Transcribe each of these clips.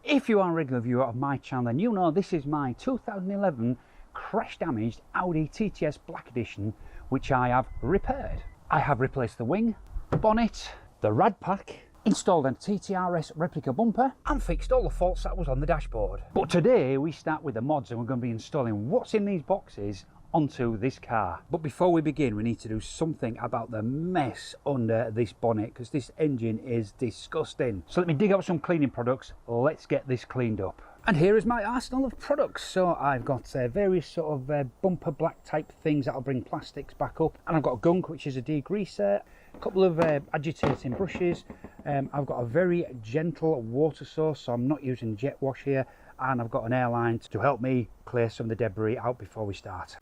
If you are a regular viewer of my channel, then you know this is my 2011 crash damaged Audi Tts Black Edition, which I have repaired. I have replaced the wing, the bonnet, the rad pack, installed a TTRS replica bumper and fixed all the faults that was on the dashboard. But today we start with the mods and we're going to be installing what's in these boxes onto this car. But before we begin, we need to do something about the mess under this bonnet because this engine is disgusting. So let me dig up some cleaning products. Let's get this cleaned up. And here is my arsenal of products. So I've got various sort of bumper black type things that'll bring plastics back up, and I've got a gunk, which is a degreaser, a couple of agitating brushes. I've got a very gentle water source, so I'm not using jet wash here, and I've got an airline to help me clear some of the debris out before we start.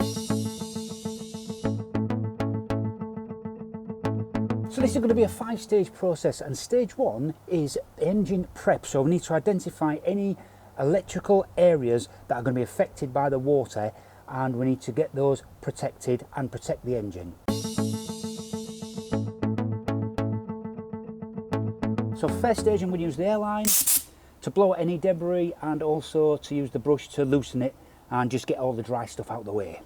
So this is going to be a 5-stage process, and stage 1 is engine prep. So we need to identify any electrical areas that are going to be affected by the water, and we need to get those protected and protect the engine. So first stage, I'm going to use the airline to blow out any debris, and also to use the brush to loosen it and just get all the dry stuff out of the way.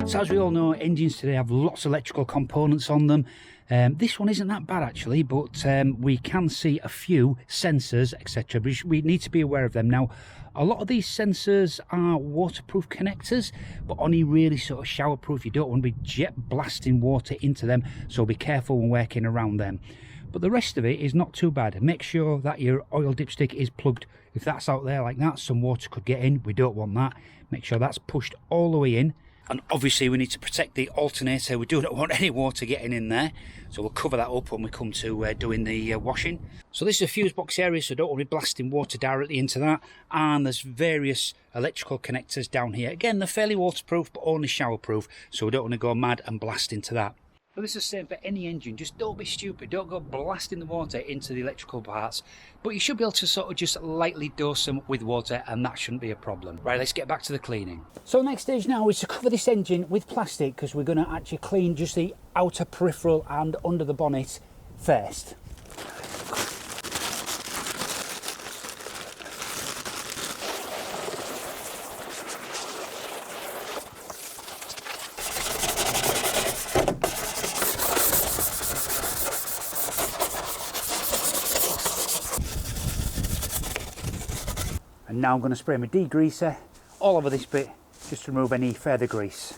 So as we all know, engines today have lots of electrical components on them. This one isn't that bad actually, but we can see a few sensors, etc. We need to be aware of them. Now, a lot of these sensors are waterproof connectors, but only really sort of showerproof. You don't want to be jet blasting water into them, so be careful when working around them. But the rest of it is not too bad. Make sure that your oil dipstick is plugged. If that's out there like that, some water could get in. We don't want that. Make sure that's pushed all the way in. And obviously we need to protect the alternator. We do not want any water getting in there, so we'll cover that up when we come to doing the washing. So this is a fuse box area, so don't want to be blasting water directly into that. And there's various electrical connectors down here. Again, they're fairly waterproof, but only showerproof, so we don't want to go mad and blast into that. But this is the same for any engine. Just don't be stupid. Don't go blasting the water into the electrical parts. But you should be able to sort of just lightly dose them with water, and that shouldn't be a problem. Right, let's get back to the cleaning. So the next stage now is to cover this engine with plastic, because we're going to actually clean just the outer peripheral and under the bonnet first. And now I'm going to spray my degreaser all over this bit just to remove any further grease.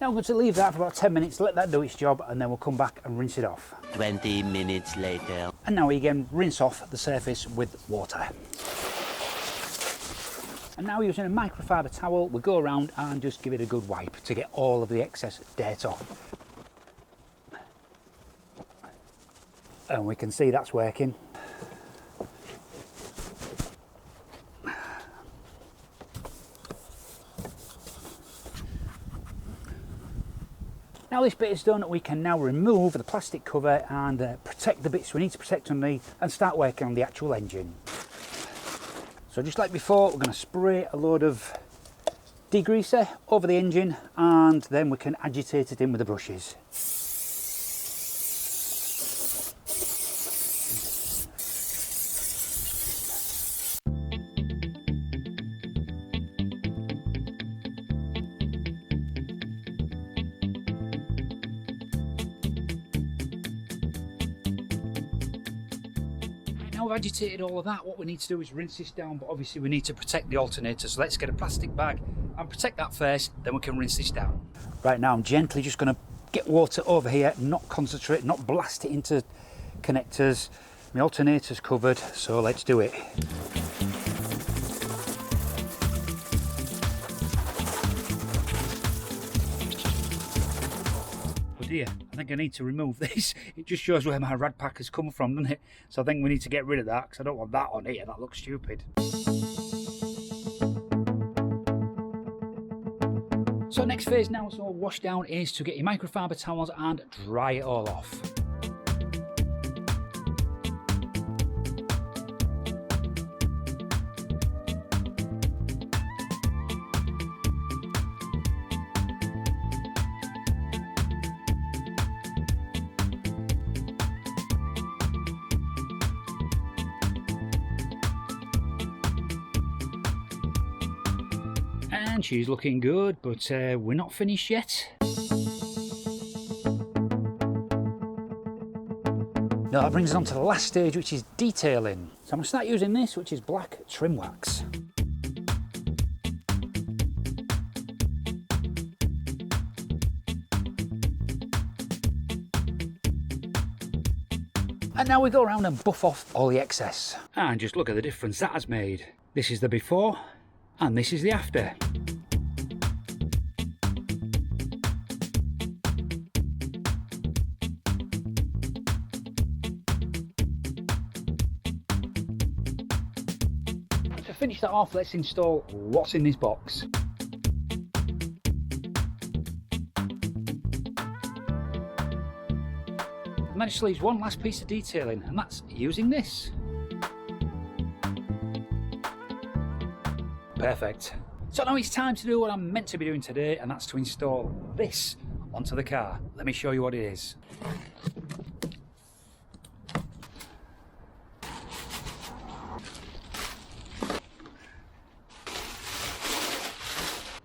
Now I'm going to leave that for about 10 minutes, let that do its job, and then we'll come back and rinse it off. 20 minutes later. And now we again rinse off the surface with water. And now using a microfiber towel, we go around and just give it a good wipe to get all of the excess dirt off. And we can see that's working. Now this bit is done, we can now remove the plastic cover and protect the bits we need to protect underneath and start working on the actual engine. So just like before, we're going to spray a load of degreaser over the engine, and then we can agitate it in with the brushes. Now we've agitated all of that, what we need to do is rinse this down, but obviously we need to protect the alternator, so let's get a plastic bag and protect that first, then we can rinse this down. Right, now I'm gently just going to get water over here, not concentrate, not blast it into connectors. My alternator's covered, so let's do it. Dear, I think I need to remove this. It just shows where my rad pack has come from, doesn't it? So I think we need to get rid of that, because I don't want that on here. That looks stupid. So next phase now, so wash down, is to get your microfiber towels and dry it all off. And she's looking good, but we're not finished yet. Now that brings us on to the last stage, which is detailing. So I'm going to start using this, which is black trim wax. And now we go around and buff off all the excess. And just look at the difference that has made. This is the before, and this is the after. To finish that off, let's install what's in this box. I managed to leave one last piece of detailing, and that's using this. Perfect. So now it's time to do what I'm meant to be doing today, and that's to install this onto the car. Let me show you what it is.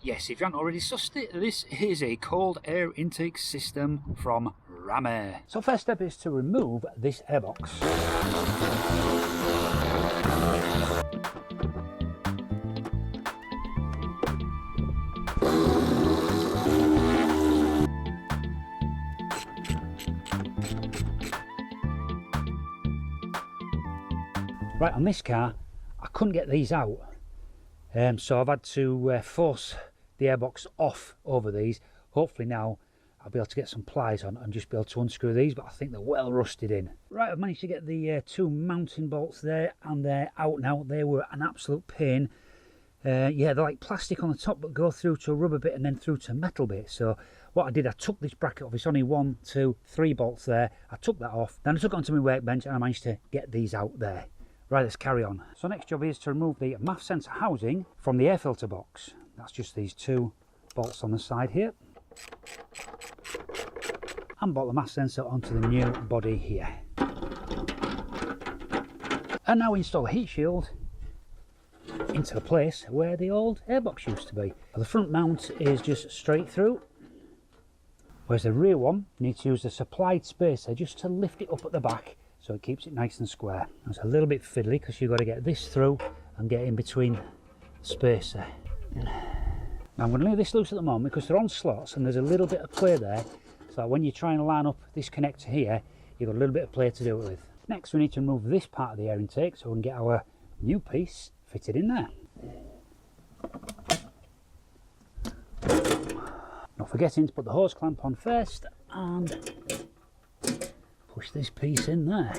Yes, if you haven't already sussed it, this is a cold air intake system from Rover. So first step is to remove this airbox. Right, on this car, I couldn't get these out, so I've had to force the airbox off over these. Hopefully now I'll be able to get some pliers on and just be able to unscrew these, but I think they're well rusted in. Right, I've managed to get the two mounting bolts there, and they're out now. They were an absolute pain. Yeah, they're like plastic on the top, but go through to a rubber bit and then through to a metal bit. So what I did, I took this bracket off. It's only 1, 2, 3 bolts there. I took that off, then I took it onto my workbench, and I managed to get these out there. Right, let's carry on. So next job is to remove the MAF sensor housing from the air filter box. That's just these 2 bolts on the side here. And bolt the MAF sensor onto the new body here. And now we install the heat shield into the place where the old airbox used to be. The front mount is just straight through, whereas the rear one, you need to use the supplied spacer just to lift it up at the back, so it keeps it nice and square. It's a little bit fiddly because you've got to get this through and get in between the spacer. Now I'm going to leave this loose at the moment because they're on slots and there's a little bit of play there, so that when you try and line up this connector here, you've got a little bit of play to do it with. Next we need to remove this part of the air intake so we can get our new piece fitted in there. Not forgetting to put the hose clamp on first and push this piece in there.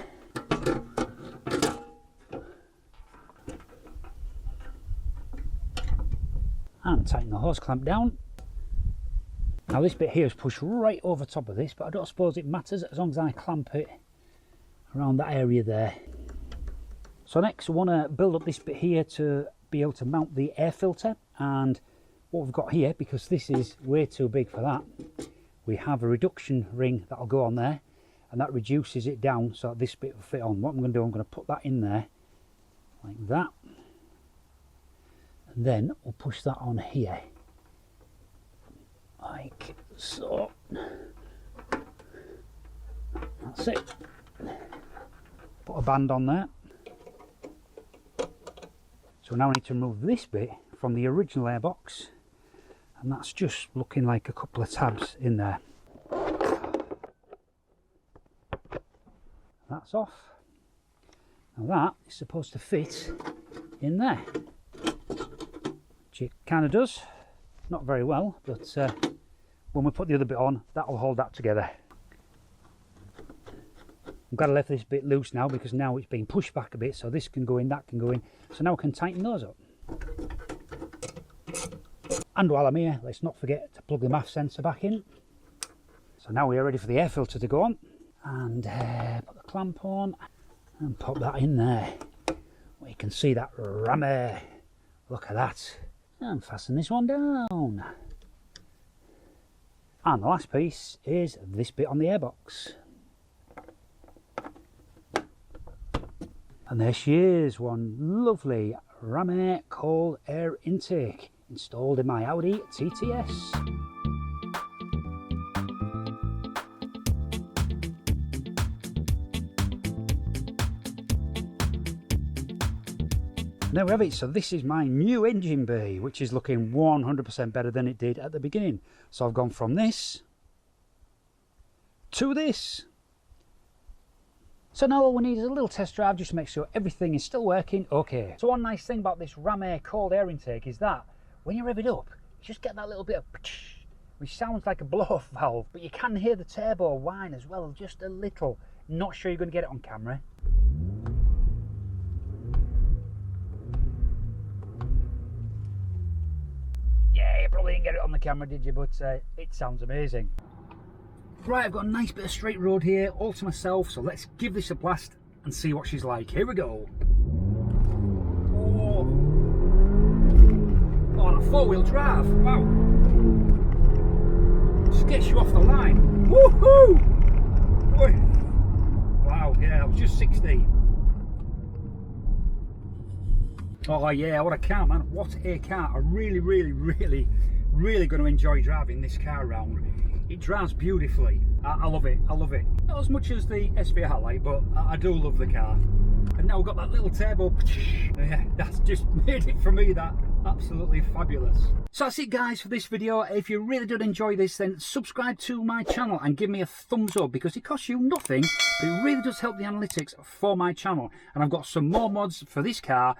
And tighten the hose clamp down. Now this bit here is pushed right over top of this, but I don't suppose it matters as long as I clamp it around that area there. So next we want to build up this bit here to be able to mount the air filter, and what we've got here, because this is way too big for that, we have a reduction ring that'll go on there, and that reduces it down so that this bit will fit on. What I'm going to do, I'm going to put that in there like that, and then we'll push that on here like so. That's it. Put a band on there. So now I need to remove this bit from the original airbox, and that's just looking like a couple of tabs in there. That's off. Now that is supposed to fit in there, which it kind of does. Not very well, but when we put the other bit on, that will hold that together. I'm glad I left this bit loose now, because now it's being pushed back a bit, so this can go in, that can go in. So now I can tighten those up. And while I'm here, let's not forget to plug the MAF sensor back in. So now we are ready for the air filter to go on. And put the clamp on and pop that in there. Well, you can see that rammer. Look at that. And fasten this one down. And the last piece is this bit on the airbox. And there she is, one lovely Rammer cold air intake installed in my Audi TTS. And there we have it. So this is my new engine bay, which is looking 100% better than it did at the beginning. So I've gone from this to this. So now all we need is a little test drive just to make sure everything is still working okay. So one nice thing about this Ram Air cold air intake is that when you rev it up, you just get that little bit of which sounds like a blow-off valve, but you can hear the turbo whine as well, just a little. Not sure you're going to get it on camera. Yeah, you probably didn't get it on the camera, did you? But it sounds amazing. Right, I've got a nice bit of straight road here, all to myself, so let's give this a blast and see what she's like. Here we go. Oh, on a four-wheel drive, wow. Just gets you off the line. Woohoo! Wow, yeah, I was just 60. Oh yeah, what a car, man, what a car. I really going to enjoy driving this car around. It drives beautifully. I love it, I love it. Not as much as the SVR like, but I do love the car. And now we've got that little turbo. Yeah, that's just made it for me, that. Absolutely fabulous. So that's it guys for this video. If you really did enjoy this, then subscribe to my channel and give me a thumbs up, because it costs you nothing, but it really does help the analytics for my channel. And I've got some more mods for this car.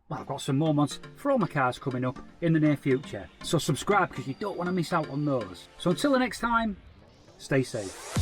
Well, I've got some more mods for all my cars coming up in the near future. So subscribe, because you don't want to miss out on those. So until the next time, stay safe.